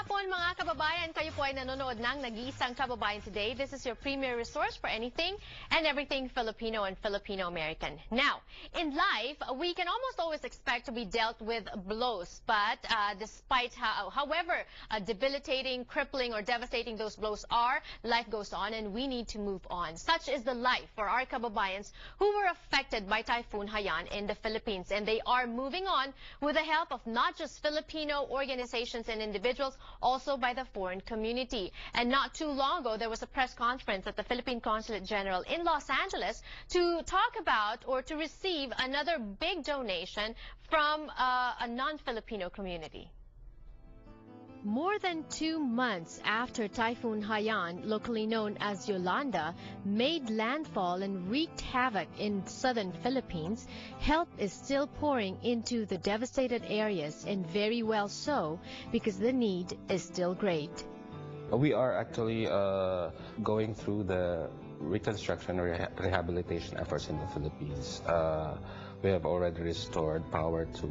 hapon mga kababayan, kayo po ay nanonood ng Nag-iisang Kababayan Today. This is your premier resource for anything and everything Filipino and Filipino-American. Now, in life, we can almost always expect to be dealt with blows, but despite however debilitating, crippling, or devastating those blows are, life goes on and we need to move on. Such is the life for our kababayans who were affected by Typhoon Haiyan in the Philippines, and they are moving on with the help of not just Filipino organizations and individuals, also by the foreign community. And not too long ago, there was a press conference at the Philippine Consulate General in Los Angeles to talk about or to receive another big donation from a non-Filipino community. More than 2 months after Typhoon Haiyan, locally known as Yolanda, made landfall and wreaked havoc in southern Philippines, help is still pouring into the devastated areas, and very well so, because the need is still great. We are actually going through the reconstruction and rehabilitation efforts in the Philippines. We have already restored power to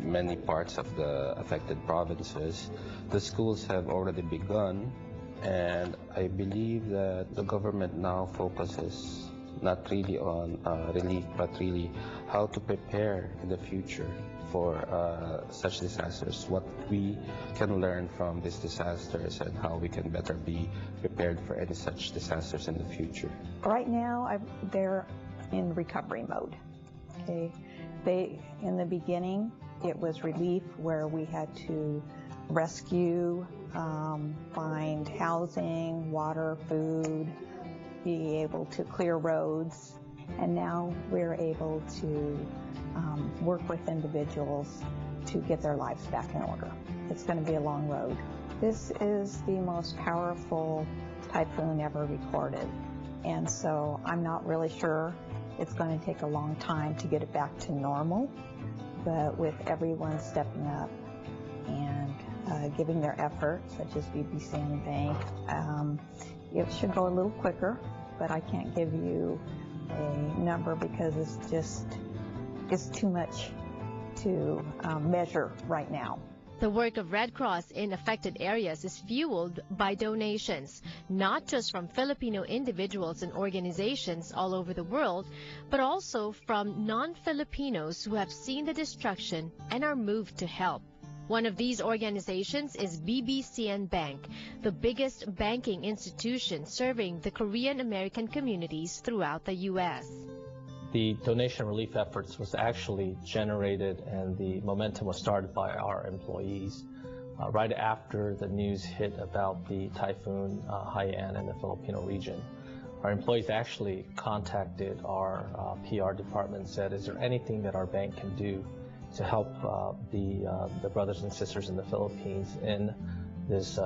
many parts of the affected provinces. The schools have already begun, and I believe that the government now focuses not really on relief, but really how to prepare in the future for such disasters, what we can learn from these disasters, and how we can better be prepared for any such disasters in the future. Right now, they're in recovery mode. Okay, in the beginning, it was relief where we had to rescue, find housing, water, food, be able to clear roads, and now we're able to work with individuals to get their lives back in order. It's going to be a long road. This is the most powerful typhoon ever recorded, and so I'm not really sure. It's going to take a long time to get it back to normal, but with everyone stepping up and giving their effort, such as BBC and Bank, it should go a little quicker, but I can't give you a number because it's too much to measure right now. The work of Red Cross in affected areas is fueled by donations, not just from Filipino individuals and organizations all over the world, but also from non-Filipinos who have seen the destruction and are moved to help. One of these organizations is BBCN Bank, the biggest banking institution serving the Korean American communities throughout the U.S. The donation relief efforts was actually generated and the momentum was started by our employees right after the news hit about the Typhoon Haiyan in the Filipino region. Our employees actually contacted our PR department and said, is there anything that our bank can do to help the brothers and sisters in the Philippines in this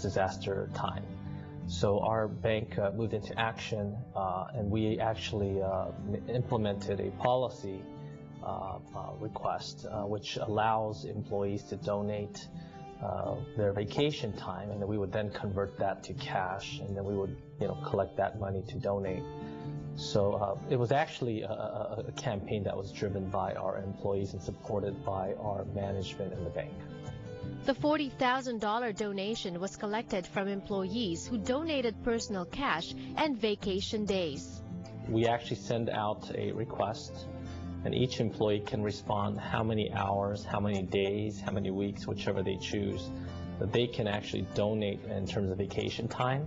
disaster time? So our bank moved into action, and we actually implemented a policy request which allows employees to donate their vacation time, and then we would then convert that to cash, and then we would collect that money to donate. So it was actually a campaign that was driven by our employees and supported by our management in the bank. The $40,000 donation was collected from employees who donated personal cash and vacation days. We actually send out a request, and each employee can respond how many hours, how many days, how many weeks, whichever they choose, that they can actually donate in terms of vacation time.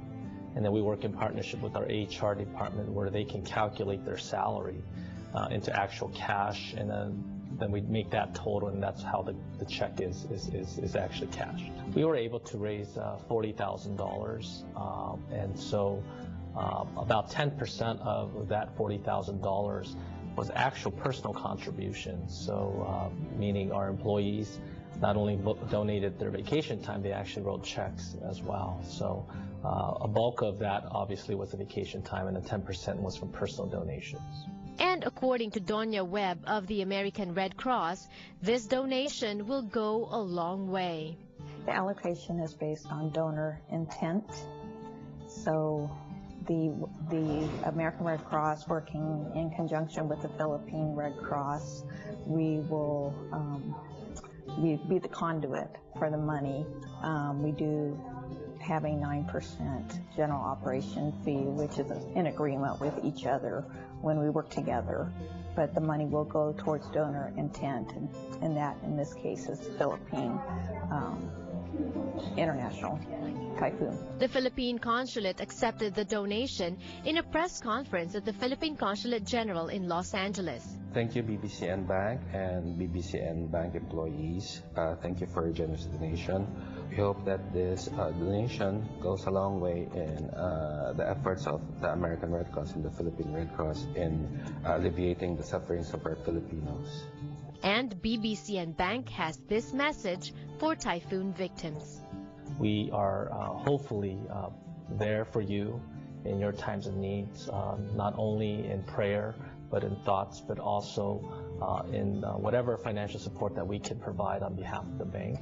And then we work in partnership with our HR department where they can calculate their salary into actual cash, and then we make that total, and that's how the check is actually cashed. We were able to raise $40,000, and so about 10% of that $40,000 was actual personal contributions. So meaning our employees not only donated their vacation time, they actually wrote checks as well. So a bulk of that obviously was the vacation time, and the 10% was from personal donations. And according to Doña Webb of the American Red Cross, this donation will go a long way. The allocation is based on donor intent. So the American Red Cross, working in conjunction with the Philippine Red Cross, we will be the conduit for the money. We do have a 9% general operation fee, which is in agreement with each other when we work together. But the money will go towards donor intent, and that in this case is Philippine International Typhoon. The Philippine Consulate accepted the donation in a press conference at the Philippine Consulate General in Los Angeles. Thank you, BBCN Bank and BBCN Bank employees. Thank you for your generous donation. We hope that this donation goes a long way in the efforts of the American Red Cross and the Philippine Red Cross in alleviating the sufferings of our Filipinos. And BBCN Bank has this message for typhoon victims. We are hopefully there for you in your times of needs, not only in prayer, but in thoughts, but also in whatever financial support that we can provide on behalf of the bank.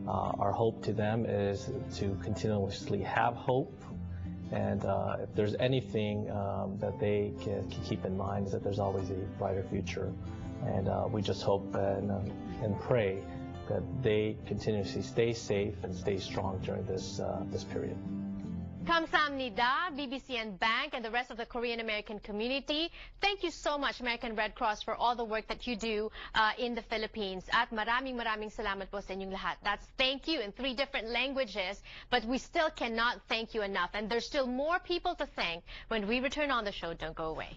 Our hope to them is to continuously have hope, and if there's anything that they can keep in mind is that there's always a brighter future, and we just hope and pray that they continuously stay safe and stay strong during this period. Kamsahamnida, BBCN Bank, and the rest of the Korean American community. Thank you so much, American Red Cross, for all the work that you do in the Philippines. At maraming salamat po sa inyong lahat. That's thank you in 3 different languages, but we still cannot thank you enough. And there's still more people to thank. When we return on the show, don't go away.